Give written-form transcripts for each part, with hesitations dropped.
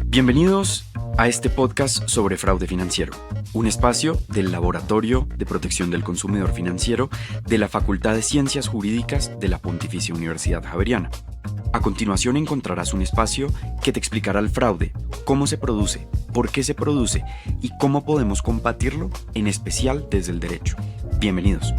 Bienvenidos a este podcast sobre fraude financiero, un espacio del Laboratorio de Protección del Consumidor Financiero de la Facultad de Ciencias Jurídicas de la Pontificia Universidad Javeriana. A continuación encontrarás un espacio que te explicará el fraude, cómo se produce, por qué se produce y cómo podemos combatirlo, en especial desde el derecho. Bienvenidos.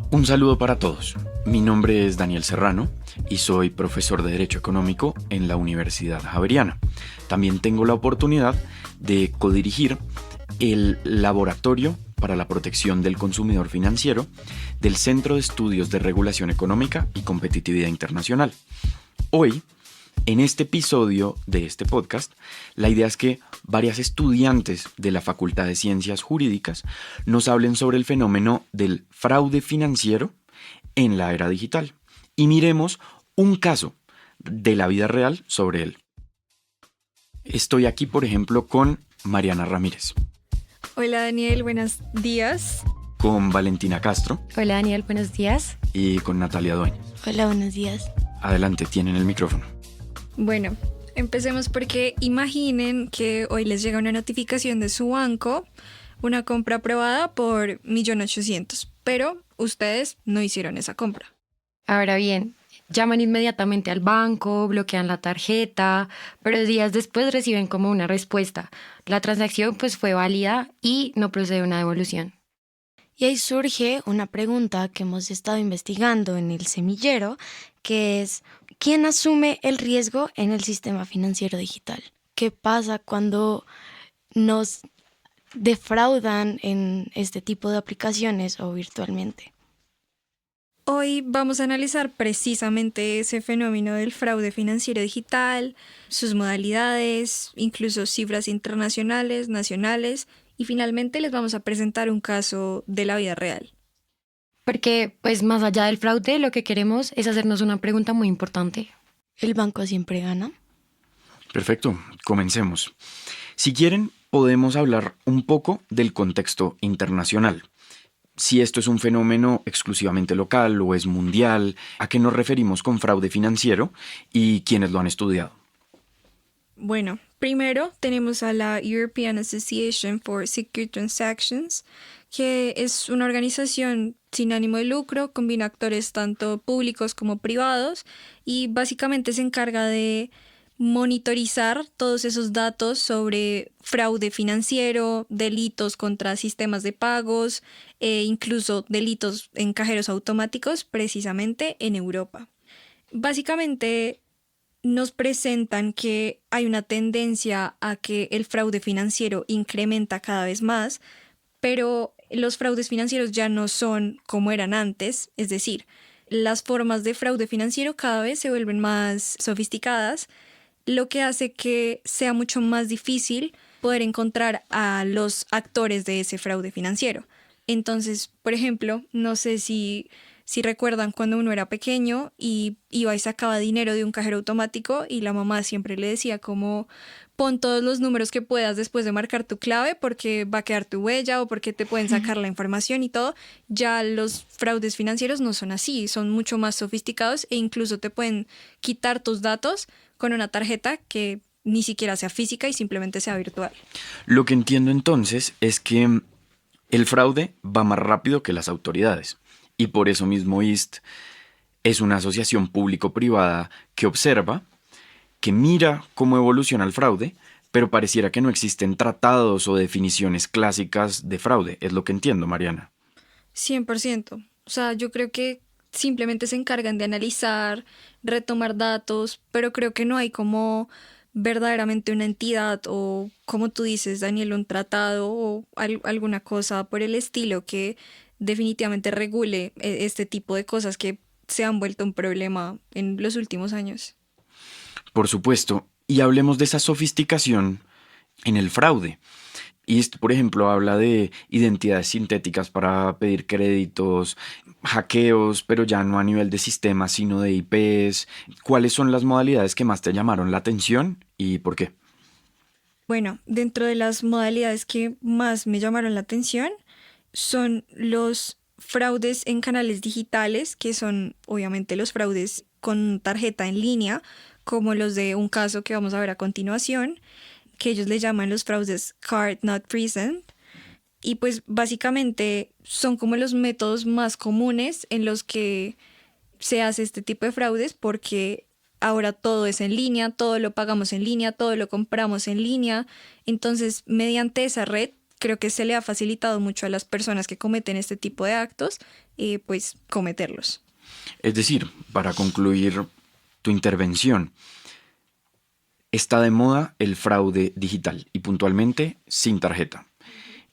Un saludo para todos. Mi nombre es Daniel Serrano y soy profesor de Derecho Económico en la Universidad Javeriana. También tengo la oportunidad de codirigir el Laboratorio para la Protección del Consumidor Financiero del Centro de Estudios de Regulación Económica y Competitividad Internacional. Hoy, en este episodio de este podcast, la idea es que varias estudiantes de la Facultad de Ciencias Jurídicas nos hablen sobre el fenómeno del fraude financiero en la era digital y miremos un caso de la vida real sobre él. Estoy aquí, por ejemplo, con Mariana Ramírez. Hola Daniel, buenos días. Con Valentina Castro. Hola Daniel, buenos días. Y con Natalia Dueñas. Hola, buenos días. Adelante, tienen el micrófono. Bueno, empecemos porque imaginen que hoy les llega una notificación de su banco, una compra aprobada por 1.800.000, pero ustedes no hicieron esa compra. Ahora bien, llaman inmediatamente al banco, bloquean la tarjeta, pero días después reciben como una respuesta. La transacción pues fue válida y no procede una devolución. Y ahí surge una pregunta que hemos estado investigando en el semillero, que es: ¿quién asume el riesgo en el sistema financiero digital? ¿Qué pasa cuando nos defraudan en este tipo de aplicaciones o virtualmente? Hoy vamos a analizar precisamente ese fenómeno del fraude financiero digital, sus modalidades, incluso cifras internacionales, nacionales, y finalmente les vamos a presentar un caso de la vida real. Porque pues más allá del fraude, lo que queremos es hacernos una pregunta muy importante. ¿El banco siempre gana? Perfecto, comencemos. Si quieren, podemos hablar un poco del contexto internacional. Si esto es un fenómeno exclusivamente local o es mundial, ¿a qué nos referimos con fraude financiero y quiénes lo han estudiado? Bueno, primero tenemos a la European Association for Secure Transactions, que es una organización sin ánimo de lucro, combina actores tanto públicos como privados y básicamente se encarga de monitorizar todos esos datos sobre fraude financiero, delitos contra sistemas de pagos e incluso delitos en cajeros automáticos, precisamente en Europa. Básicamente nos presentan que hay una tendencia a que el fraude financiero incrementa cada vez más, pero los fraudes financieros ya no son como eran antes, es decir, las formas de fraude financiero cada vez se vuelven más sofisticadas, lo que hace que sea mucho más difícil poder encontrar a los actores de ese fraude financiero. Entonces, por ejemplo, no sé si recuerdan cuando uno era pequeño y iba y sacaba dinero de un cajero automático y la mamá siempre le decía como: pon todos los números que puedas después de marcar tu clave porque va a quedar tu huella o porque te pueden sacar la información y todo. Ya los fraudes financieros no son así, son mucho más sofisticados e incluso te pueden quitar tus datos con una tarjeta que ni siquiera sea física y simplemente sea virtual. Lo que entiendo entonces es que el fraude va más rápido que las autoridades y por eso mismo IST es una asociación público-privada que observa, que mira cómo evoluciona el fraude, pero pareciera que no existen tratados o definiciones clásicas de fraude. Es lo que entiendo, Mariana. 100%. O sea, yo creo que simplemente se encargan de analizar, retomar datos, pero creo que no hay como verdaderamente una entidad o, como tú dices, Daniel, un tratado o alguna cosa por el estilo que definitivamente regule este tipo de cosas que se han vuelto un problema en los últimos años. Por supuesto, y hablemos de esa sofisticación en el fraude. Y esto, por ejemplo, habla de identidades sintéticas para pedir créditos, hackeos, pero ya no a nivel de sistemas, sino de IPs. ¿Cuáles son las modalidades que más te llamaron la atención y por qué? Bueno, dentro de las modalidades que más me llamaron la atención son los fraudes en canales digitales, que son obviamente los fraudes con tarjeta en línea, como los de un caso que vamos a ver a continuación, que ellos le llaman los fraudes card not present. Y pues básicamente son como los métodos más comunes en los que se hace este tipo de fraudes, porque ahora todo es en línea, todo lo pagamos en línea, todo lo compramos en línea. Entonces, mediante esa red, creo que se le ha facilitado mucho a las personas que cometen este tipo de actos, pues cometerlos. Es decir, para concluir tu intervención, está de moda el fraude digital y puntualmente sin tarjeta.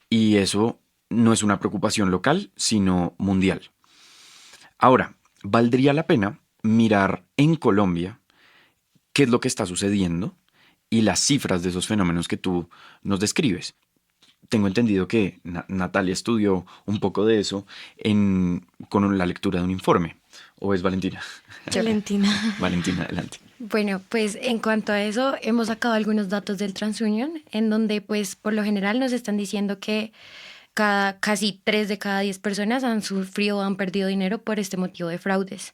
Y eso no es una preocupación local, sino mundial. Ahora, valdría la pena mirar en Colombia qué es lo que está sucediendo y las cifras de esos fenómenos que tú nos describes. Tengo entendido que Natalia estudió un poco de eso con la lectura de un informe. ¿O es Valentina? Valentina. Valentina, adelante. Bueno, pues en cuanto a eso, hemos sacado algunos datos del TransUnion, en donde pues por lo general nos están diciendo que casi 3 de cada 10 personas han sufrido o han perdido dinero por este motivo de fraudes.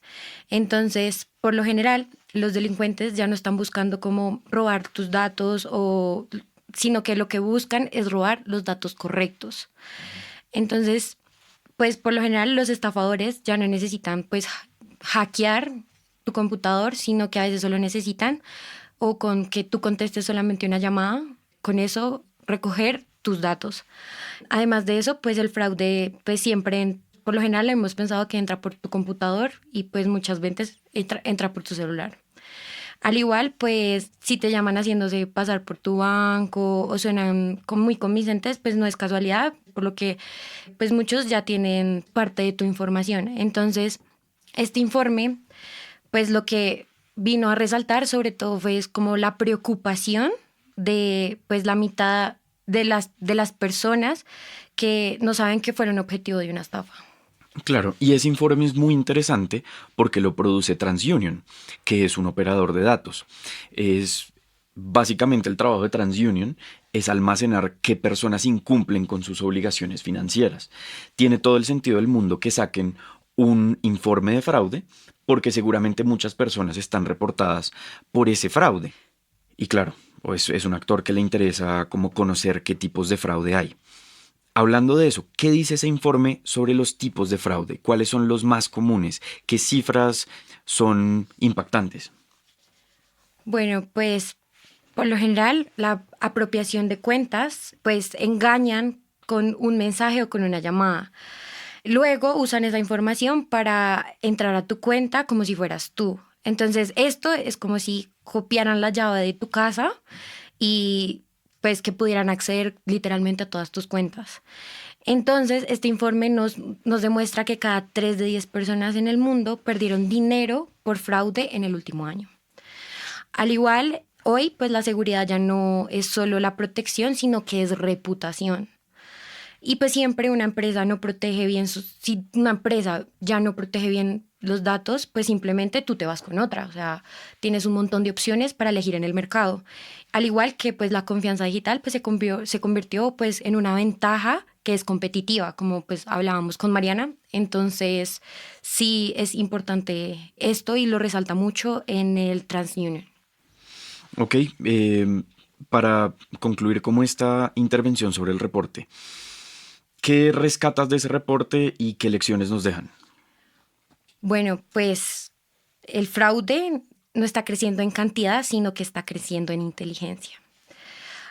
Entonces, por lo general, los delincuentes ya no están buscando cómo robar tus datos, sino que lo que buscan es robar los datos correctos. Entonces, pues por lo general los estafadores ya no necesitan pues hackear tu computador, sino que a veces solo necesitan o con que tú contestes solamente una llamada, con eso recoger tus datos. Además de eso, pues el fraude pues siempre, por lo general hemos pensado que entra por tu computador y pues muchas veces entra por tu celular. Al igual, pues si te llaman haciéndose pasar por tu banco o suenan muy convincentes, pues no es casualidad, por lo que pues muchos ya tienen parte de tu información. Entonces, este informe, pues lo que vino a resaltar sobre todo fue como la preocupación de pues la mitad de las personas que no saben que fueron objetivo de una estafa. Claro, y ese informe es muy interesante porque lo produce TransUnion, que es un operador de datos. Es básicamente el trabajo de TransUnion es almacenar qué personas incumplen con sus obligaciones financieras. Tiene todo el sentido del mundo que saquen un informe de fraude porque seguramente muchas personas están reportadas por ese fraude. Y claro, pues es un actor que le interesa como conocer qué tipos de fraude hay. Hablando de eso, ¿qué dice ese informe sobre los tipos de fraude? ¿Cuáles son los más comunes? ¿Qué cifras son impactantes? Bueno, pues por lo general la apropiación de cuentas pues engañan con un mensaje o con una llamada. Luego usan esa información para entrar a tu cuenta como si fueras tú. Entonces esto es como si copiaran la llave de tu casa y pues que pudieran acceder literalmente a todas tus cuentas. Entonces, este informe nos demuestra que cada 3 de 10 personas en el mundo perdieron dinero por fraude en el último año. Al igual, hoy pues la seguridad ya no es solo la protección, sino que es reputación. Y pues siempre una empresa no protege bien, si una empresa ya no protege bien los datos, pues simplemente tú te vas con otra. O sea, tienes un montón de opciones para elegir en el mercado. Al igual que pues la confianza digital pues se convirtió pues en una ventaja que es competitiva, como pues hablábamos con Mariana. Entonces sí es importante esto y lo resalta mucho en el TransUnion. Ok, para concluir como esta intervención sobre el reporte, ¿qué rescatas de ese reporte y qué lecciones nos dejan? Bueno, pues el fraude no está creciendo en cantidad, sino que está creciendo en inteligencia.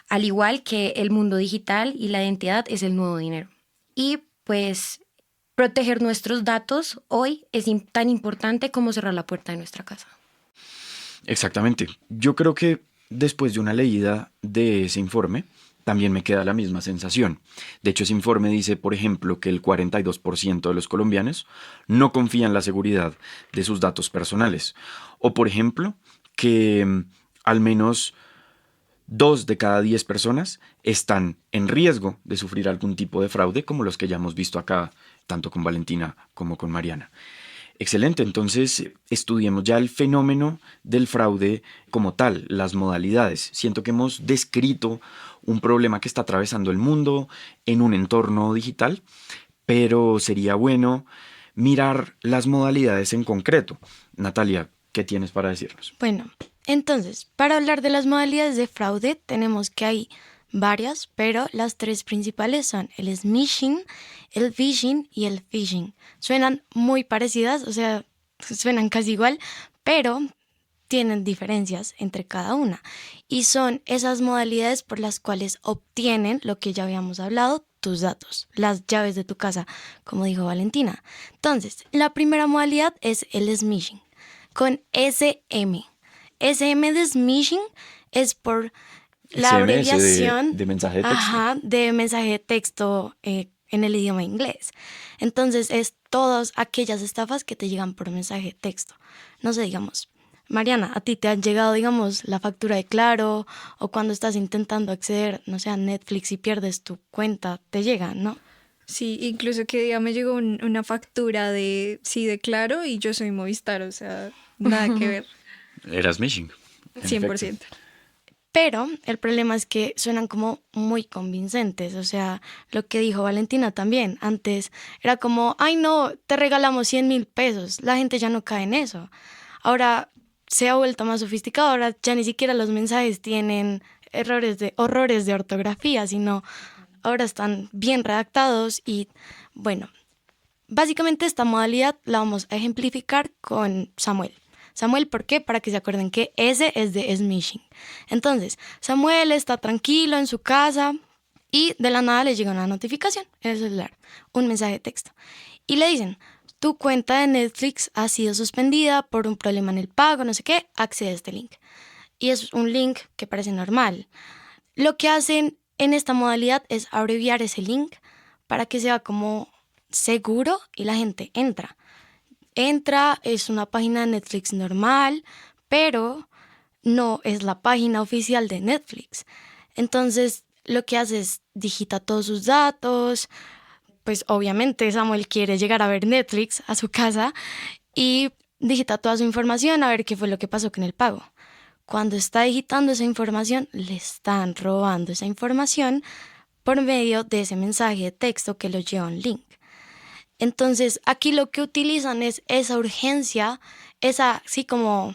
Al igual que el mundo digital y la identidad es el nuevo dinero. Y pues proteger nuestros datos hoy es tan importante como cerrar la puerta de nuestra casa. Exactamente. Yo creo que después de una leída de ese informe, también me queda la misma sensación. De hecho, ese informe dice, por ejemplo, que el 42% de los colombianos no confían en la seguridad de sus datos personales. O, por ejemplo, que al menos 2 de cada 10 personas están en riesgo de sufrir algún tipo de fraude, como los que ya hemos visto acá, tanto con Valentina como con Mariana. Excelente, entonces estudiemos ya el fenómeno del fraude como tal, las modalidades. Siento que hemos descrito un problema que está atravesando el mundo en un entorno digital, pero sería bueno mirar las modalidades en concreto. Natalia, ¿qué tienes para decirnos? Bueno, entonces, para hablar de las modalidades de fraude, tenemos que hay varias, pero las tres principales son el smishing, el vishing y el phishing. Suenan muy parecidas, o sea, suenan casi igual, pero tienen diferencias entre cada una. Y son esas modalidades por las cuales obtienen lo que ya habíamos hablado, tus datos, las llaves de tu casa, como dijo Valentina. Entonces, la primera modalidad es el smishing, con SM. SM de smishing es por la SMS abreviación de mensaje de texto. Ajá, de mensaje de texto en el idioma inglés. Entonces, es todas aquellas estafas que te llegan por mensaje de texto. No sé, digamos, Mariana, a ti te han llegado, digamos, la factura de Claro, o cuando estás intentando acceder, no sé, a Netflix y pierdes tu cuenta, te llegan, ¿no? Sí, incluso que día me llegó una factura de Claro y yo soy Movistar, o sea, nada que ver, Era smishing. en 100%. efecto. Pero el problema es que suenan como muy convincentes, o sea, lo que dijo Valentina también, antes era como, ay no, te regalamos 100,000 pesos, la gente ya no cae en eso. Ahora se ha vuelto más sofisticado, ahora ya ni siquiera los mensajes tienen horrores de ortografía, sino ahora están bien redactados y bueno, básicamente esta modalidad la vamos a ejemplificar con Samuel. Samuel, ¿por qué? Para que se acuerden que ese es de smishing. Entonces, Samuel está tranquilo en su casa y de la nada le llega una notificación en el celular, un mensaje de texto. Y le dicen, tu cuenta de Netflix ha sido suspendida por un problema en el pago, no sé qué, accede a este link. Y es un link que parece normal. Lo que hacen en esta modalidad es abreviar ese link para que sea como seguro y la gente entra. Es una página de Netflix normal, pero no es la página oficial de Netflix. Entonces, lo que hace es digita todos sus datos. Pues obviamente Samuel quiere llegar a ver Netflix a su casa y digita toda su información a ver qué fue lo que pasó con el pago. Cuando está digitando esa información, le están robando esa información por medio de ese mensaje de texto que lo lleva a un link. Entonces, aquí lo que utilizan es esa urgencia, así como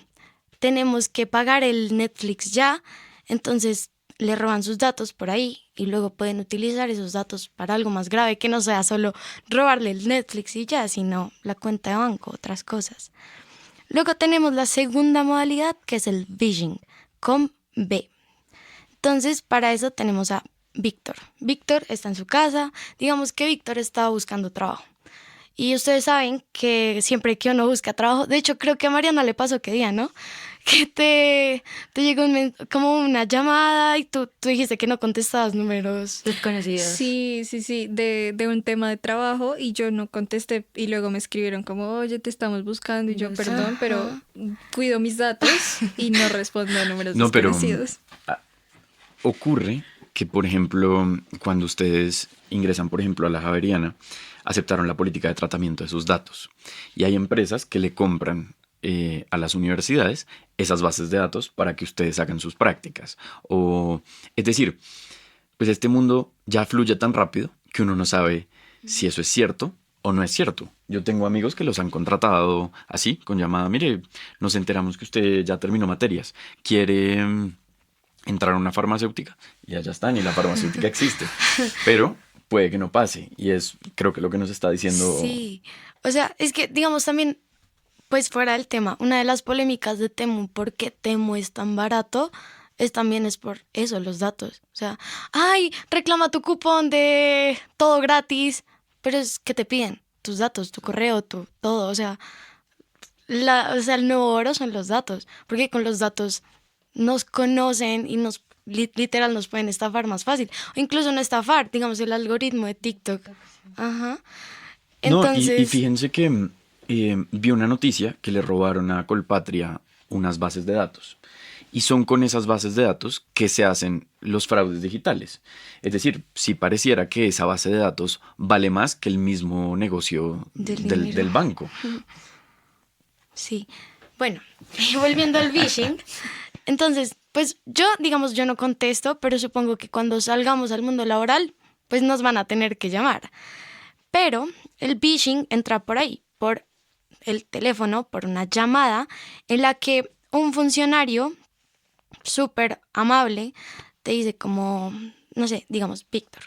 tenemos que pagar el Netflix ya, entonces le roban sus datos por ahí y luego pueden utilizar esos datos para algo más grave, que no sea solo robarle el Netflix y ya, sino la cuenta de banco, otras cosas. Luego tenemos la segunda modalidad, que es el phishing, con B. Entonces, para eso tenemos a Víctor. Víctor está en su casa, digamos que Víctor está buscando trabajo. Y ustedes saben que siempre que uno busca trabajo, de hecho creo que a Mariana le pasó que día, ¿no? Que te llegó como una llamada y tú dijiste que no contestabas números Desconocidos. Sí, de un tema de trabajo y yo no contesté y luego me escribieron como, oye, te estamos buscando y yo, perdón, pero cuido mis datos y no respondo a números No, pero desconocidos. ocurre que, por ejemplo, cuando ustedes ingresan, por ejemplo, a la Javeriana, aceptaron la política de tratamiento de sus datos. Y hay empresas que le compran a las universidades esas bases de datos para que ustedes hagan sus prácticas. Es decir, pues este mundo ya fluye tan rápido que uno no sabe si eso es cierto o no es cierto. Yo tengo amigos que los han contratado así, con llamada, mire, nos enteramos que usted ya terminó materias, quiere entrar a una farmacéutica y allá están y la farmacéutica existe. Pero puede que no pase y es creo que lo que nos está diciendo. Sí, o sea, es que digamos también, pues fuera del tema, una de las polémicas de Temu, ¿por qué Temu es tan barato? También es por eso, los datos. O sea, ay, reclama tu cupón de todo gratis, pero es que te piden tus datos, tu correo, todo, o sea, el nuevo oro son los datos, porque con los datos nos conocen y literal nos pueden estafar más fácil, o incluso no estafar, digamos el algoritmo de TikTok. Ajá. Entonces, No, y fíjense que vi una noticia que le robaron a Colpatria unas bases de datos. Y son con esas bases de datos que se hacen los fraudes digitales. Es decir, si pareciera que esa base de datos vale más que el mismo negocio del banco. Sí. Bueno, volviendo al phishing, entonces, pues yo no contesto, pero supongo que cuando salgamos al mundo laboral, pues nos van a tener que llamar. Pero el phishing entra por ahí, por el teléfono, por una llamada en la que un funcionario súper amable te dice como, no sé, digamos, Víctor,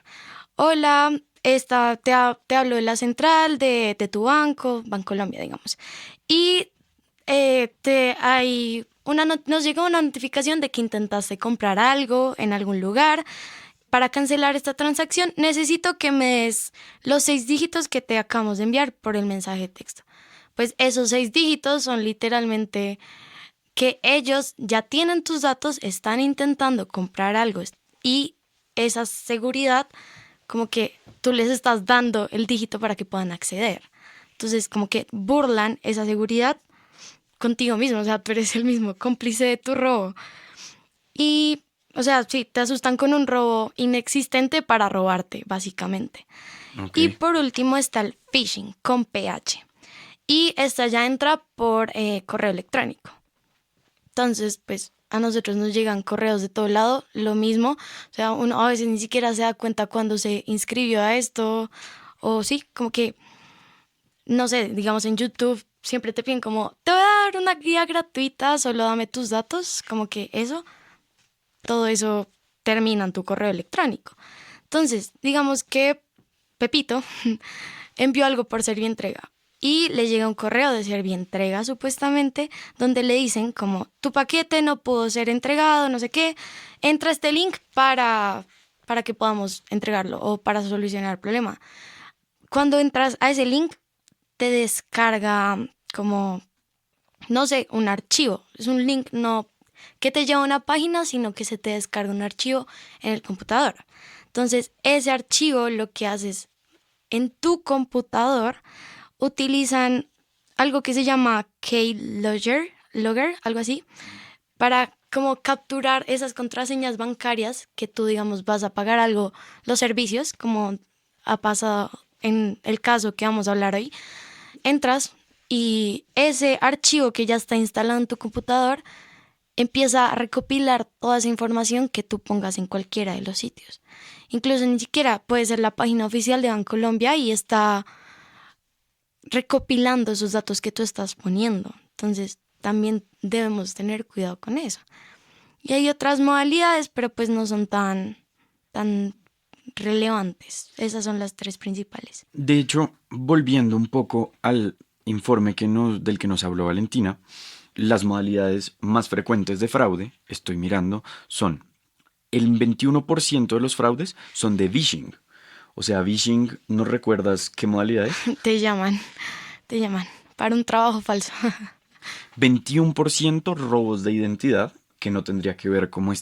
hola, te hablo de la central de tu banco, Bancolombia, digamos, y nos llegó una notificación de que intentaste comprar algo en algún lugar. Para cancelar esta transacción necesito que me des los 6 dígitos que te acabamos de enviar por el mensaje de texto. Pues esos 6 dígitos son literalmente que ellos ya tienen tus datos, están intentando comprar algo y esa seguridad como que tú les estás dando el dígito para que puedan acceder. Entonces como que burlan esa seguridad contigo mismo, o sea, tú eres el mismo cómplice de tu robo. Y, o sea, sí, te asustan con un robo inexistente para robarte, básicamente. Ok. Y por último está el phishing con PH. Y esta ya entra por correo electrónico. Entonces, pues a nosotros nos llegan correos de todo lado, lo mismo. O sea, uno a veces ni siquiera se da cuenta cuando se inscribió a esto. O sí, como que, no sé, digamos en YouTube siempre te piden como, te voy a dar una guía gratuita, solo dame tus datos. Como que todo eso termina en tu correo electrónico. Entonces, digamos que Pepito envió algo por Servientrega y le llega un correo de Servientrega supuestamente donde le dicen como tu paquete no pudo ser entregado, no sé qué, entra a este link para que podamos entregarlo o para solucionar el problema. Cuando entras a ese link te descarga como, no sé, un archivo. Es un link no que te lleva a una página, sino que se te descarga un archivo en el computador. Entonces, ese archivo lo que haces en tu computador, utilizan algo que se llama Keylogger, algo así, para como capturar esas contraseñas bancarias que tú, digamos, vas a pagar algo, los servicios, como ha pasado en el caso que vamos a hablar hoy. Entras y ese archivo que ya está instalado en tu computador empieza a recopilar toda esa información que tú pongas en cualquiera de los sitios. Incluso ni siquiera puede ser la página oficial de Bancolombia y está recopilando esos datos que tú estás poniendo. Entonces también debemos tener cuidado con eso. Y hay otras modalidades, pero pues no son tan relevantes. Esas son las 3 principales. De hecho, volviendo un poco al informe del que nos habló Valentina, las modalidades más frecuentes de fraude, estoy mirando, son el 21% de los fraudes son de phishing. O sea, phishing, ¿no recuerdas qué modalidad es? Te llaman para un trabajo falso. 21% robos de identidad, que no tendría que ver como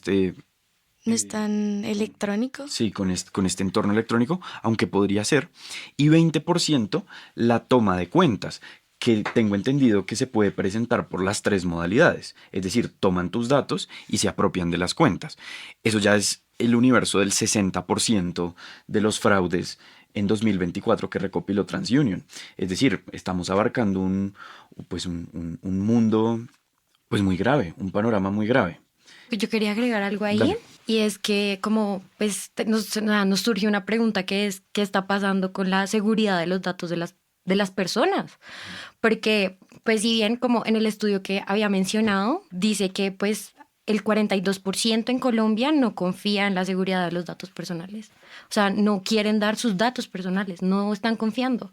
¿No es tan electrónico? sí, con este entorno electrónico, aunque podría ser. Y 20% la toma de cuentas, que tengo entendido que se puede presentar por las 3 modalidades. Es decir, toman tus datos y se apropian de las cuentas. Eso ya es el universo del 60% de los fraudes en 2024 que recopiló TransUnion. Es decir, estamos abarcando un mundo pues muy grave, un panorama muy grave. Yo quería agregar algo ahí. Dale. Y es que como pues nos surge una pregunta que es ¿qué está pasando con la seguridad de los datos de las personas? Porque pues si bien como en el estudio que había mencionado dice que pues el 42% en Colombia no confía en la seguridad de los datos personales. O sea, no quieren dar sus datos personales, no están confiando.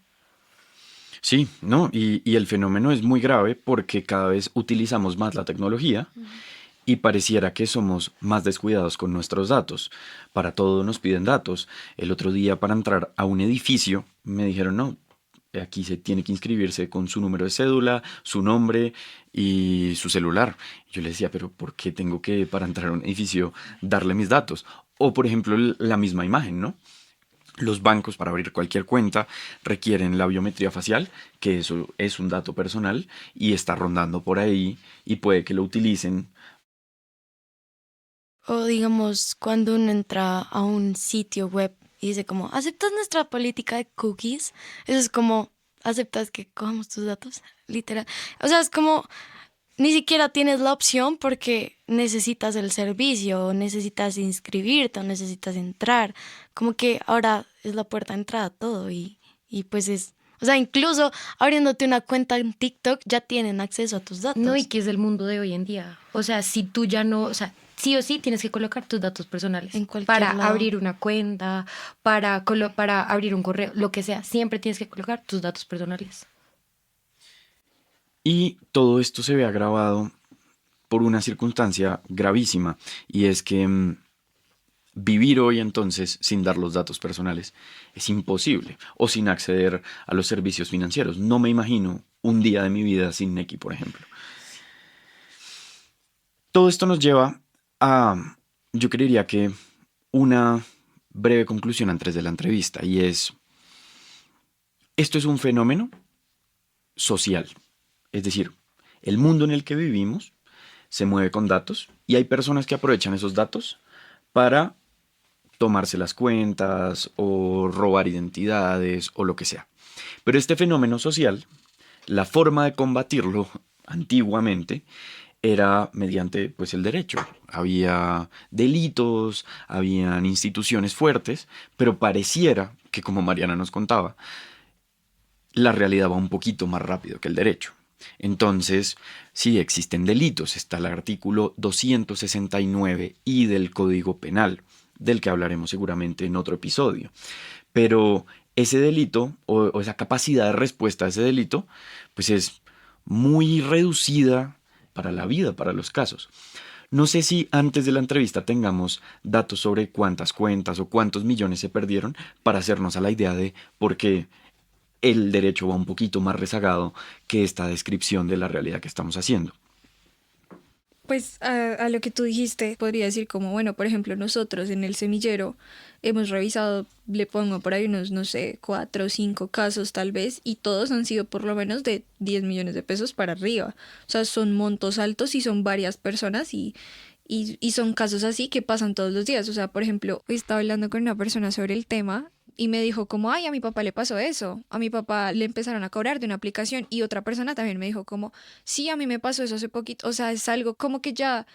Sí, ¿no? Y el fenómeno es muy grave porque cada vez utilizamos más la tecnología y pareciera que somos más descuidados con nuestros datos. Para todo nos piden datos. El otro día para entrar a un edificio me dijeron, no, aquí se tiene que inscribirse con su número de cédula, su nombre y su celular. Yo le decía, pero ¿por qué tengo que, para entrar a un edificio, darle mis datos? O, por ejemplo, la misma imagen, ¿no? Los bancos para abrir cualquier cuenta requieren la biometría facial, que eso es un dato personal y está rondando por ahí y puede que lo utilicen. O digamos, cuando uno entra a un sitio web y dice como, ¿aceptas nuestra política de cookies? Eso es como, ¿aceptas que cojamos tus datos? Literal. O sea, es como, ni siquiera tienes la opción porque necesitas el servicio, o necesitas inscribirte, o necesitas entrar. Como que ahora es la puerta de entrada a todo y Y pues o sea, incluso abriéndote una cuenta en TikTok ya tienen acceso a tus datos. No, y que es el mundo de hoy en día. O sea, si tú ya no, o sea, sí o sí tienes que colocar tus datos personales. En cualquier para lado. abrir una cuenta, para abrir un correo, lo que sea, siempre tienes que colocar tus datos personales. Y todo esto se ve agravado por una circunstancia gravísima, y es que vivir hoy entonces sin dar los datos personales es imposible, o sin acceder a los servicios financieros. No me imagino un día de mi vida sin Nequi, por ejemplo. Todo esto nos lleva a, yo creería que, una breve conclusión antes de la entrevista, y es, esto es un fenómeno social. Es decir, el mundo en el que vivimos se mueve con datos, y hay personas que aprovechan esos datos para tomarse las cuentas o robar identidades o lo que sea. Pero este fenómeno social, la forma de combatirlo antiguamente era mediante, pues, el derecho. Había delitos, habían instituciones fuertes, pero pareciera que, como Mariana nos contaba, la realidad va un poquito más rápido que el derecho. Entonces, sí existen delitos. Está el artículo 269I del Código Penal, del que hablaremos seguramente en otro episodio. Pero ese delito, o esa capacidad de respuesta a ese delito, pues es muy reducida para la vida, para los casos. No sé si antes de la entrevista tengamos datos sobre cuántas cuentas o cuántos millones se perdieron, para hacernos a la idea de por qué el derecho va un poquito más rezagado que esta descripción de la realidad que estamos haciendo. Pues a lo que tú dijiste, podría decir como, bueno, por ejemplo, nosotros en el semillero hemos revisado, le pongo por ahí unos, no sé, 4 o 5 casos tal vez, y todos han sido por lo menos de 10 millones de pesos para arriba. O sea, son montos altos y son varias personas, y son casos así que pasan todos los días. O sea, por ejemplo, hoy estaba hablando con una persona sobre el tema y me dijo como, ay, a mi papá le pasó eso. A mi papá le empezaron a cobrar de una aplicación, y otra persona también me dijo como, sí, a mí me pasó eso hace poquito. O sea, es algo como que ya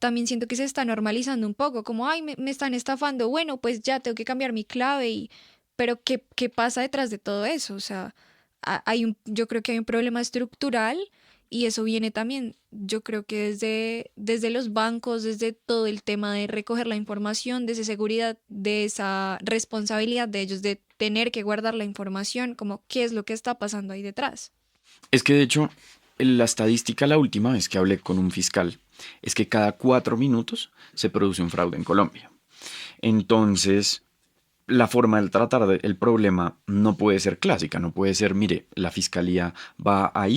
también siento que se está normalizando un poco, como, ay, me están estafando. Bueno, pues ya tengo que cambiar mi clave. Pero ¿qué pasa detrás de todo eso? O sea, yo creo que hay un problema estructural, y eso viene también, yo creo que desde los bancos, desde todo el tema de recoger la información, de esa seguridad, de esa responsabilidad de ellos de tener que guardar la información, como qué es lo que está pasando ahí detrás. Es que de hecho, la estadística, la última vez que hablé con un fiscal, es que cada 4 minutos se produce un fraude en Colombia. Entonces, la forma de tratar el problema no puede ser clásica, no puede ser, mire, la fiscalía va a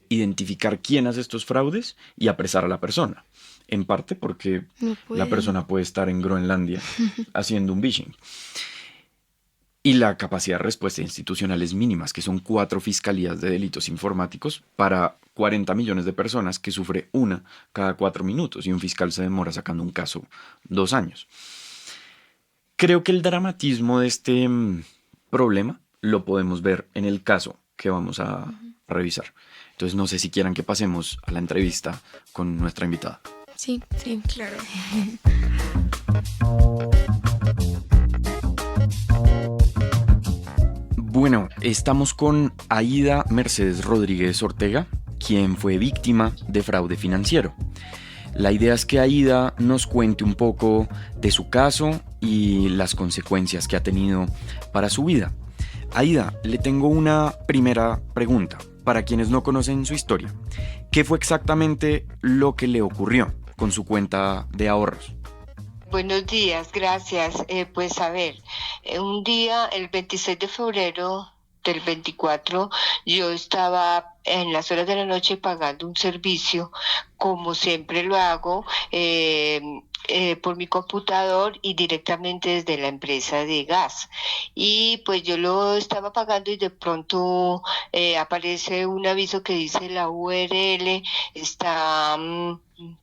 identificar quién hace estos fraudes y apresar a la persona. En parte porque la persona puede estar en Groenlandia haciendo un phishing. Y la capacidad de respuesta institucional es mínima, que son 4 fiscalías de delitos informáticos para 40 millones de personas, que sufre una cada 4 minutos, y un fiscal se demora sacando un caso 2 años. Creo que el dramatismo de este problema lo podemos ver en el caso que vamos a revisar. Entonces no sé si quieran que pasemos a la entrevista con nuestra invitada. Sí, Claro. Bueno, estamos con Aída Mercedes Rodríguez Ortega, quien fue víctima de fraude financiero. La idea es que Aída nos cuente un poco de su caso y las consecuencias que ha tenido para su vida. Aída, le tengo una primera pregunta. Para quienes no conocen su historia, ¿qué fue exactamente lo que le ocurrió con su cuenta de ahorros? Buenos días, gracias. Pues a ver, un día, el 26 de febrero del 24, yo estaba en las horas de la noche pagando un servicio, como siempre lo hago, por mi computador y directamente desde la empresa de gas. Y pues yo lo estaba pagando, y de pronto aparece un aviso que dice la URL está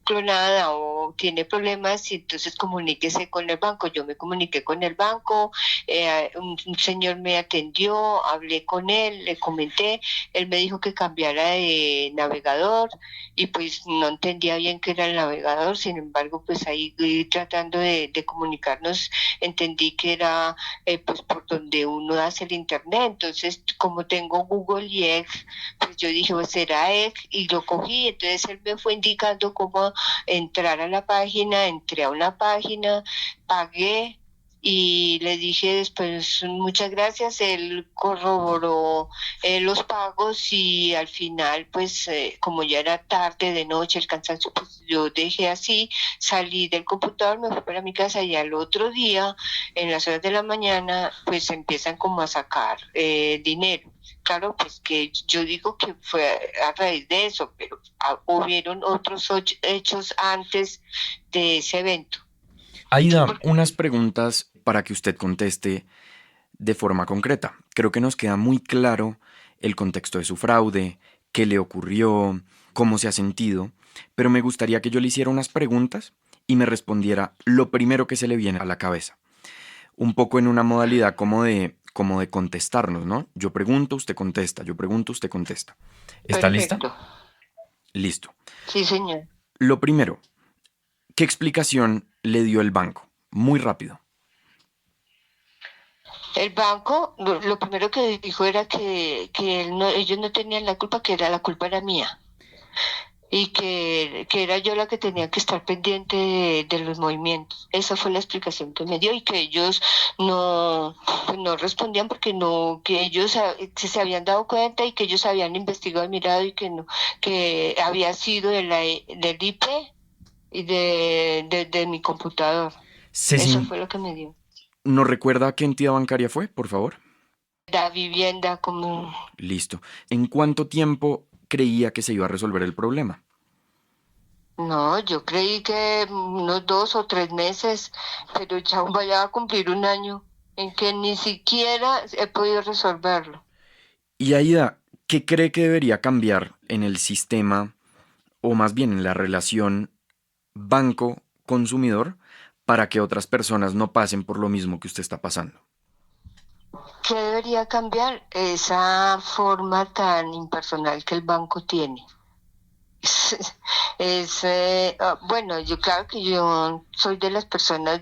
clonada o tiene problemas, y entonces comuníquese con el banco. Yo me comuniqué con el banco, un señor me atendió, hablé con él, le comenté, él me dijo que cambiara de navegador y pues no entendía bien qué era el navegador. Sin embargo, pues ahí tratando de comunicarnos, entendí que era pues por donde uno hace el internet. Entonces, como tengo Google y Edge, pues yo dije, pues será Edge, y lo cogí. Entonces él me fue indicando cómo entrar a la página, entré a una página, pagué y le dije después muchas gracias. Él corroboró los pagos y al final, pues como ya era tarde de noche, el cansancio, pues yo dejé así, salí del computador, me fui para mi casa y al otro día, en las horas de la mañana, pues empiezan como a sacar dinero. Claro, pues que yo digo que fue a raíz de eso, pero hubieron otros hechos antes de ese evento. Aida, unas preguntas para que usted conteste de forma concreta. Creo que nos queda muy claro el contexto de su fraude, qué le ocurrió, cómo se ha sentido, pero me gustaría que yo le hiciera unas preguntas y me respondiera lo primero que se le viene a la cabeza. Un poco en una modalidad como de contestarnos, ¿no? Yo pregunto, usted contesta, yo pregunto, usted contesta. ¿Está lista? Perfecto. Listo. Sí, señor. Lo primero, ¿qué explicación le dio el banco? Muy rápido. El banco, lo primero que dijo era que ellos no tenían la culpa, que la culpa era mía. Y que era yo la que tenía que estar pendiente de los movimientos. Esa fue la explicación que me dio, y que ellos no, pues no respondían porque no, que ellos se habían dado cuenta y que ellos habían investigado y mirado, y que no, que había sido del IP y de mi computador. Eso fue lo que me dio. ¿Nos recuerda qué entidad bancaria fue, por favor? La vivienda como... Listo. ¿En cuánto tiempo creía que se iba a resolver el problema? No, yo creí que unos 2 o 3 meses, pero ya vaya a cumplir un año en que ni siquiera he podido resolverlo. Y Aida, ¿qué cree que debería cambiar en el sistema, o más bien en la relación banco-consumidor, para que otras personas no pasen por lo mismo que usted está pasando? ¿Qué debería cambiar? Esa forma tan impersonal que el banco tiene. Bueno, yo claro que yo soy de las personas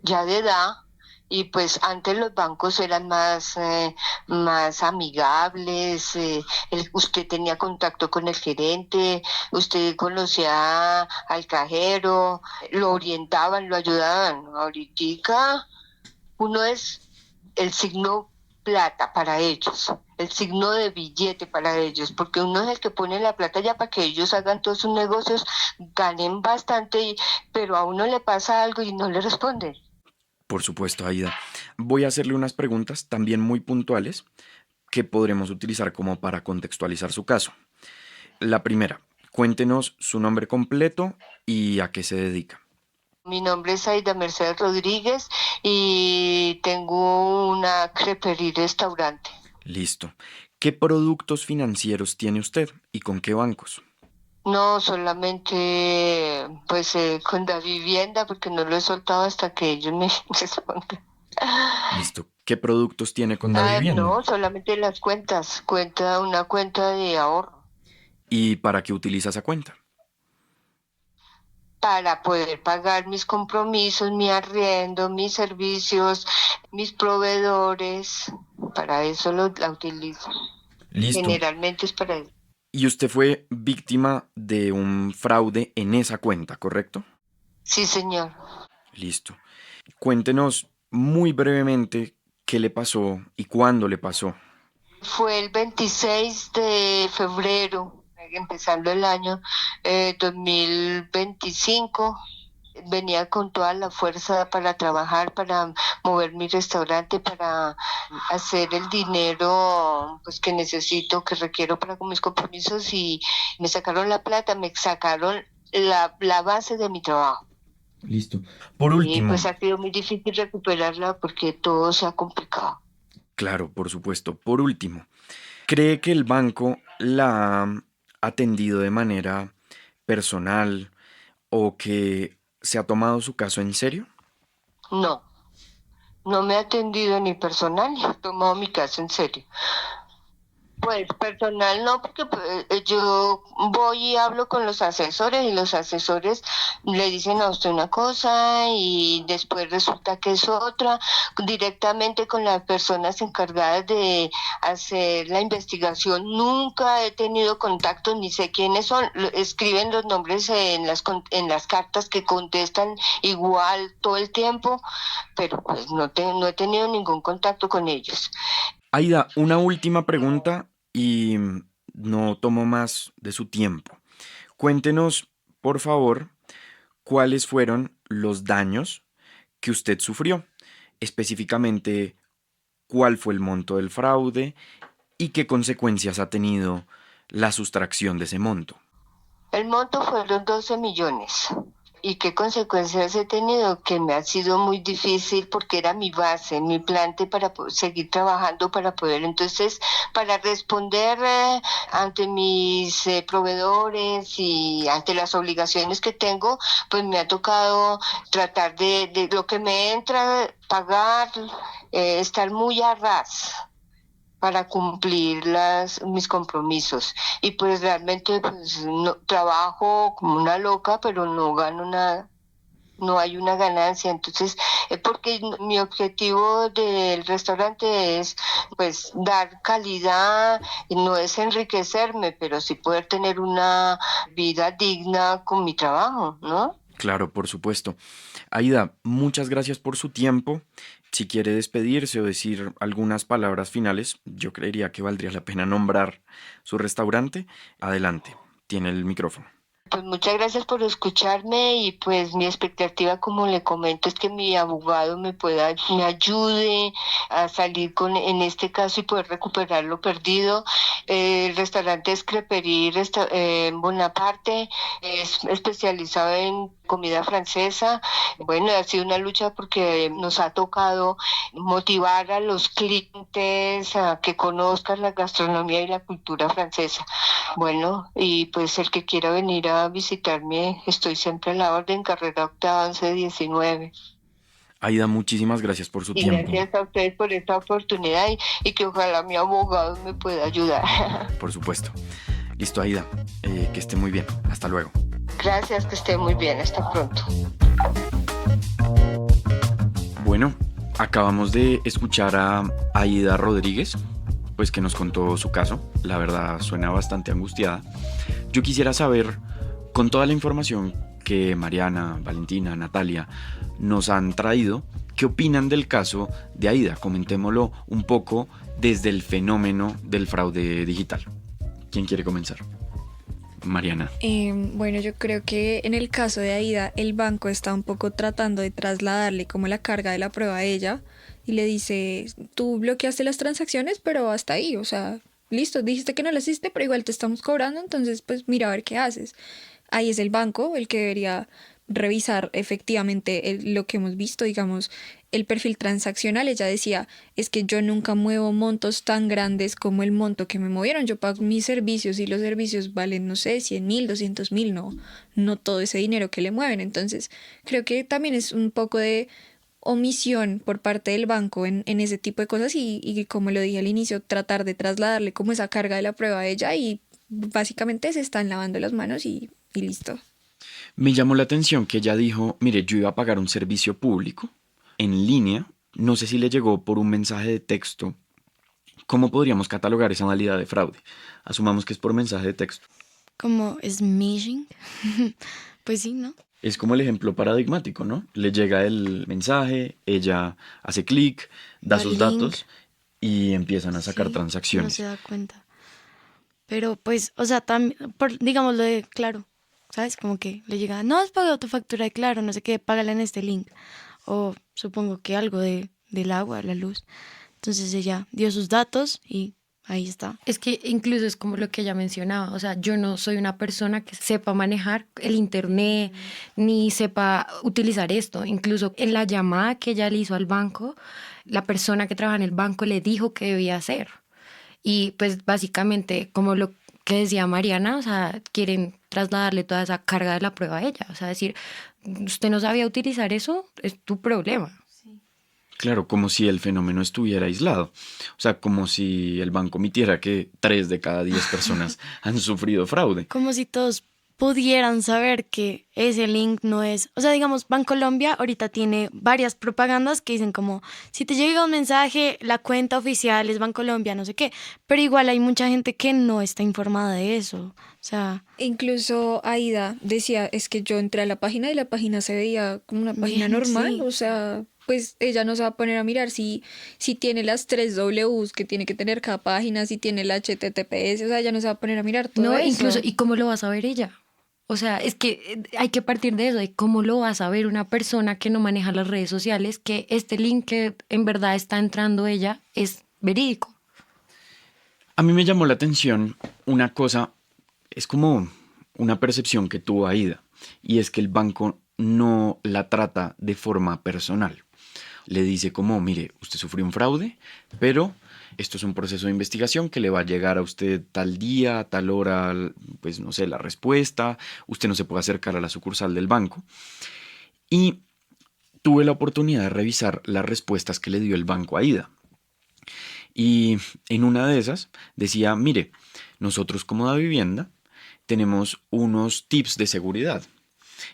ya de edad, y pues antes los bancos eran más amigables. Usted tenía contacto con el gerente, usted conocía al cajero, lo orientaban, lo ayudaban. Ahorita uno es el signo plata para ellos, el signo de billete para ellos, porque uno es el que pone la plata ya para que ellos hagan todos sus negocios, ganen bastante, pero a uno le pasa algo y no le responden. Por supuesto, Aida. Voy a hacerle unas preguntas también muy puntuales que podremos utilizar como para contextualizar su caso. La primera, cuéntenos su nombre completo y a qué se dedica. Mi nombre es Aida Mercedes Rodríguez y tengo una crepería restaurante. Listo. ¿Qué productos financieros tiene usted y con qué bancos? No, solamente pues con la vivienda, porque no lo he soltado hasta que ellos me respondan. Listo. ¿Qué productos tiene con la vivienda? No, solamente las cuentas, una cuenta de ahorro ¿Y para qué utiliza esa cuenta? para poder pagar mis compromisos, mi arriendo, mis servicios, mis proveedores. Para eso la utilizo. Listo. Generalmente es para eso. Y usted fue víctima de un fraude en esa cuenta, ¿correcto? Sí, señor. Listo. Cuéntenos muy brevemente qué le pasó y cuándo le pasó. Fue el 26 de febrero, empezando el año 2025. Venía con toda la fuerza para trabajar, para mover mi restaurante, para hacer el dinero pues que necesito, que requiero para con mis compromisos, y me sacaron la plata, me sacaron la base de mi trabajo. Listo. Por Y último. pues ha sido muy difícil recuperarla porque todo se ha complicado. Claro, por supuesto. Por último, ¿cree que el banco la ha atendido de manera personal o que se ha tomado su caso en serio? No, no me ha atendido ni personal ni ha tomado mi caso en serio. Pues personal no, porque yo voy y hablo con los asesores y los asesores le dicen a usted una cosa y después resulta que es otra. Directamente con las personas encargadas de hacer la investigación nunca he tenido contacto ni sé quiénes son. Escriben los nombres en las cartas que contestan igual todo el tiempo, pero pues no he tenido ningún contacto con ellos. Aida, una última pregunta y no tomo más de su tiempo. Cuéntenos, por favor, cuáles fueron los daños que usted sufrió. Específicamente, cuál fue el monto del fraude y qué consecuencias ha tenido la sustracción de ese monto. El monto fueron 12 millones. ¿Y qué consecuencias he tenido? Que me ha sido muy difícil porque era mi base, mi plante para seguir trabajando para poder. Entonces, para responder ante mis proveedores y ante las obligaciones que tengo, pues me ha tocado tratar de lo que me entra, pagar, estar muy a ras para cumplir mis compromisos. Y pues realmente pues no, trabajo como una loca, pero no gano nada, no hay una ganancia. Entonces, porque mi objetivo del restaurante es pues dar calidad, y no es enriquecerme, pero sí poder tener una vida digna con mi trabajo, ¿no? Claro, por supuesto. Aida, muchas gracias por su tiempo. Si quiere despedirse o decir algunas palabras finales, yo creería que valdría la pena nombrar su restaurante. Adelante, tiene el micrófono. Pues muchas gracias por escucharme y pues mi expectativa, como le comento, es que mi abogado me ayude a salir en este caso y poder recuperar lo perdido. El restaurante es Creperie Bonaparte, es especializado en comida francesa. Bueno, ha sido una lucha porque nos ha tocado motivar a los clientes a que conozcan la gastronomía y la cultura francesa. Bueno, y pues el que quiera venir a visitarme, estoy siempre a la orden, carrera octava 1119. Aida, muchísimas gracias por su Y tiempo. gracias a ustedes por esta oportunidad y que ojalá mi abogado me pueda ayudar. Por supuesto. Listo, Aida. Que esté muy bien. Hasta luego. Gracias, que esté muy bien. Hasta pronto. Bueno, acabamos de escuchar a Aida Rodríguez, pues que nos contó su caso. La verdad suena bastante angustiada. Yo quisiera saber, con toda la información que Mariana, Valentina, Natalia nos han traído, ¿qué opinan del caso de Aida? Comentémoslo un poco desde el fenómeno del fraude digital. ¿Quién quiere comenzar? Mariana. Bueno, yo creo que en el caso de Aida, el banco está un poco tratando de trasladarle como la carga de la prueba a ella y le dice, tú bloqueaste las transacciones, pero hasta ahí, o sea, listo, dijiste que no las hiciste, pero igual te estamos cobrando, entonces pues mira a ver qué haces. Ahí es el banco el que debería revisar efectivamente lo que hemos visto, digamos, el perfil transaccional. Ella decía, es que yo nunca muevo montos tan grandes como el monto que me movieron. Yo pago mis servicios y los servicios valen, no sé, 100.000, 200.000, no todo ese dinero que le mueven. Entonces, creo que también es un poco de omisión por parte del banco en ese tipo de cosas y como lo dije al inicio, tratar de trasladarle como esa carga de la prueba a ella y básicamente se están lavando las manos y listo. Me llamó la atención que ella dijo, mire, yo iba a pagar un servicio público en línea, no sé si le llegó por un mensaje de texto. ¿Cómo podríamos catalogar esa modalidad de fraude? Asumamos que es por mensaje de texto. ¿Como smishing? Pues sí, ¿no? Es como el ejemplo paradigmático, ¿no? Le llega el mensaje, ella hace clic, da Da sus link. datos y empiezan a sacar Sí, transacciones. No se da cuenta. Pero pues, o sea, también, digamos lo de Claro, ¿sabes? Como que le llega, no has pagado tu factura de Claro, no sé qué, págala en este link. O supongo que algo del agua, la luz. Entonces ella dio sus datos y ahí está. Es que incluso es como lo que ella mencionaba, o sea, yo no soy una persona que sepa manejar el internet, ni sepa utilizar esto. Incluso en la llamada que ella le hizo al banco, la persona que trabaja en el banco le dijo qué debía hacer. Y pues básicamente, como lo que decía Mariana, o sea, quieren trasladarle toda esa carga de la prueba a ella. O sea, decir, usted no sabía utilizar eso, es tu problema. Claro, como si el fenómeno estuviera aislado. O sea, como si el banco omitiera que 3 de cada 10 personas han sufrido fraude. Como si todos pudieran saber que ese link no es... O sea, digamos, Bancolombia ahorita tiene varias propagandas que dicen como, si te llega un mensaje, la cuenta oficial es Bancolombia, no sé qué. Pero igual hay mucha gente que no está informada de eso. O sea... Incluso Aida decía, es que yo entré a la página y la página se veía como una página Bien, normal, sí. o sea, pues ella no se va a poner a mirar si tiene las 3 Ws que tiene que tener cada página, si tiene el HTTPS, o sea, ella no se va a poner a mirar todo No, eso. incluso, ¿y cómo lo va a saber ella? O sea, es que hay que partir de eso, de cómo lo va a saber una persona que no maneja las redes sociales, que este link que en verdad está entrando ella es verídico. A mí me llamó la atención una cosa, es como una percepción que tuvo Aida, y es que el banco no la trata de forma personal. Le dice como, mire, usted sufrió un fraude, pero esto es un proceso de investigación que le va a llegar a usted tal día, tal hora, pues no sé, la respuesta. Usted no se puede acercar a la sucursal del banco. Y tuve la oportunidad de revisar las respuestas que le dio el banco a Aida. Y en una de esas decía, mire, nosotros como Davivienda tenemos unos tips de seguridad.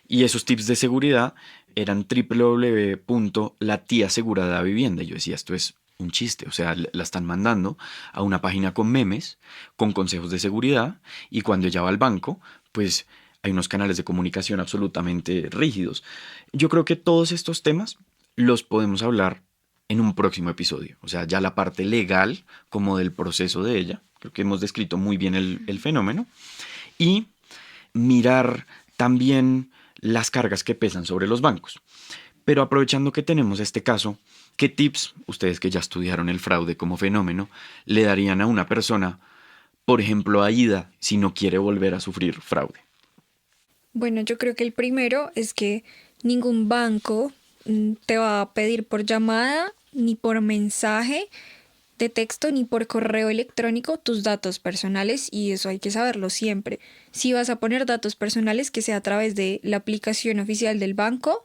Y esos tips de seguridad eran www.latiasegura-davivienda. Y yo decía, esto es un chiste, o sea, la están mandando a una página con memes, con consejos de seguridad, y cuando ella va al banco, pues hay unos canales de comunicación absolutamente rígidos. Yo creo que todos estos temas los podemos hablar en un próximo episodio. O sea, ya la parte legal como del proceso de ella. Creo que hemos descrito muy bien el fenómeno. Y mirar también las cargas que pesan sobre los bancos. Pero aprovechando que tenemos este caso, ¿qué tips, ustedes que ya estudiaron el fraude como fenómeno, le darían a una persona, por ejemplo a Aida, si no quiere volver a sufrir fraude? Bueno, yo creo que el primero es que ningún banco te va a pedir por llamada, ni por mensaje de texto, ni por correo electrónico tus datos personales, y eso hay que saberlo siempre. Si vas a poner datos personales, que sea a través de la aplicación oficial del banco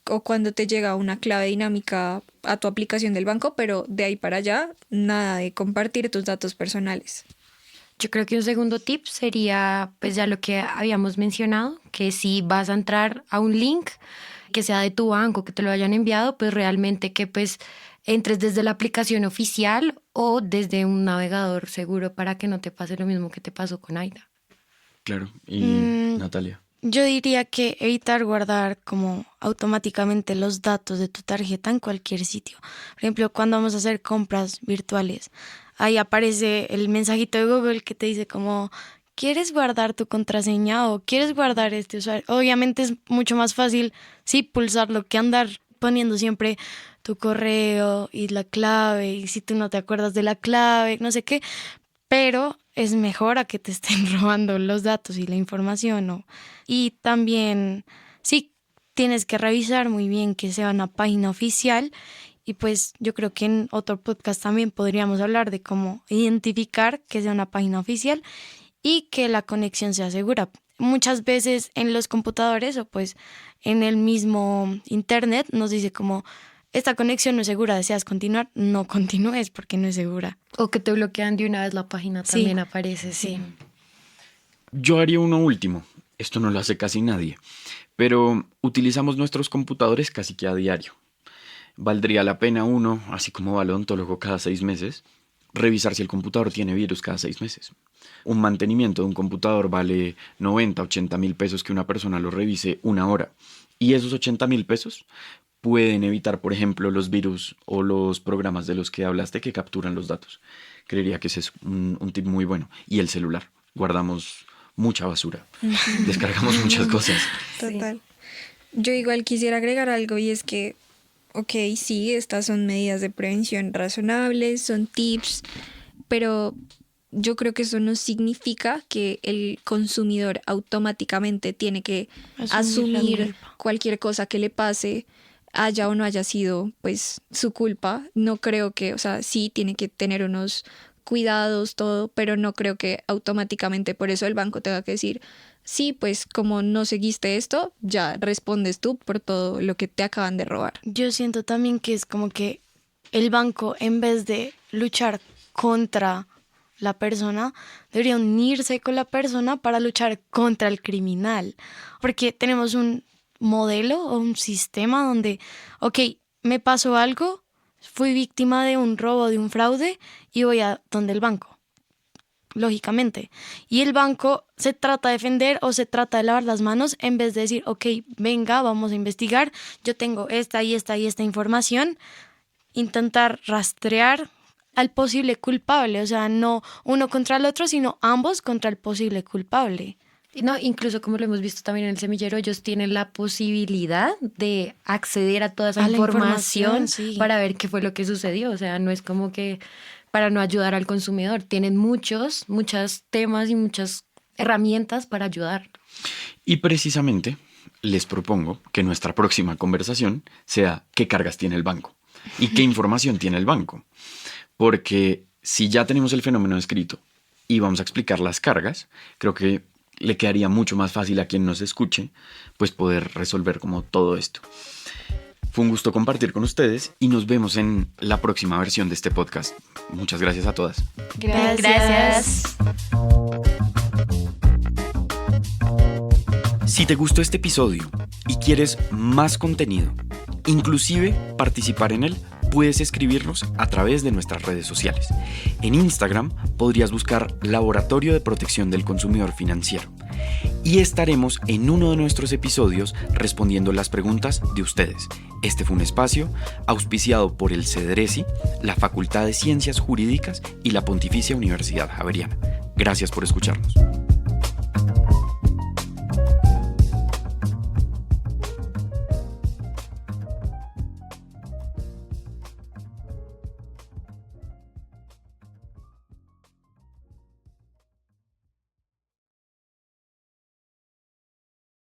o cuando te llega una clave dinámica a tu aplicación del banco, pero de ahí para allá, nada de compartir tus datos personales. Yo creo que un segundo tip sería, pues ya lo que habíamos mencionado, que si vas a entrar a un link que sea de tu banco, que te lo hayan enviado, pues realmente que pues entres desde la aplicación oficial o desde un navegador seguro para que no te pase lo mismo que te pasó con Aida. Claro. Y Natalia. Yo diría que evitar guardar como automáticamente los datos de tu tarjeta en cualquier sitio. Por ejemplo, cuando vamos a hacer compras virtuales, ahí aparece el mensajito de Google que te dice como, ¿quieres guardar tu contraseña o quieres guardar este usuario? Obviamente es mucho más fácil, sí, pulsarlo que andar poniendo siempre tu correo y la clave, y si tú no te acuerdas de la clave, no sé qué, pero es mejor a que te estén robando los datos y la información, ¿no? Y también, sí, tienes que revisar muy bien que sea una página oficial, y pues yo creo que en otro podcast también podríamos hablar de cómo identificar que sea una página oficial y que la conexión sea segura. Muchas veces en los computadores o pues en el mismo internet nos dice como, esta conexión no es segura, ¿deseas continuar? No continúes porque no es segura. O que te bloquean de una vez la página, Sí. también aparece, sí. Yo haría uno último. Esto no lo hace casi nadie. Pero utilizamos nuestros computadores casi que a diario. Valdría la pena uno, así como va al odontólogo cada 6 meses, revisar si el computador tiene virus cada 6 meses. Un mantenimiento de un computador vale 90, 80 mil pesos que una persona lo revise una hora. Y esos 80 mil pesos pueden evitar, por ejemplo, los virus o los programas de los que hablaste que capturan los datos. Creería que ese es un tip muy bueno. Y el celular. Guardamos mucha basura. Descargamos muchas cosas. Total. Yo igual quisiera agregar algo, y es que, ok, sí, estas son medidas de prevención razonables, son tips, pero yo creo que eso no significa que el consumidor automáticamente tiene que Asumir la asumir culpa. cualquier cosa que le pase, haya o no haya sido pues su culpa. No creo que, o sea, sí tiene que tener unos cuidados, todo, pero no creo que automáticamente por eso el banco tenga que decir, sí, pues como no seguiste esto, ya respondes tú por todo lo que te acaban de robar. Yo siento también que es como que el banco, en vez de luchar contra la persona, debería unirse con la persona para luchar contra el criminal. Porque tenemos un modelo o un sistema donde, ok, me pasó algo, fui víctima de un robo, de un fraude y voy a donde el banco, lógicamente. Y el banco se trata de defender o se trata de lavar las manos en vez de decir, ok, venga, vamos a investigar, yo tengo esta y esta y esta información, intentar rastrear al posible culpable, o sea, no uno contra el otro, sino ambos contra el posible culpable. No, incluso como lo hemos visto también en el semillero, ellos tienen la posibilidad de acceder a toda esa información sí, para ver qué fue lo que sucedió. O sea, no es como que para no ayudar al consumidor. Tienen muchos temas y muchas herramientas para ayudar. Y precisamente les propongo que nuestra próxima conversación sea qué cargas tiene el banco y qué información tiene el banco. Porque si ya tenemos el fenómeno descrito y vamos a explicar las cargas, creo que le quedaría mucho más fácil a quien nos escuche pues poder resolver como todo esto. Fue un gusto compartir con ustedes y nos vemos en la próxima versión de este podcast. Muchas gracias a todas. Gracias. Si te gustó este episodio y quieres más contenido, inclusive participar en él, puedes escribirnos a través de nuestras redes sociales. En Instagram podrías buscar Laboratorio de Protección del Consumidor Financiero y estaremos en uno de nuestros episodios respondiendo las preguntas de ustedes. Este fue un espacio auspiciado por el CEDRESI, la Facultad de Ciencias Jurídicas y la Pontificia Universidad Javeriana. Gracias por escucharnos.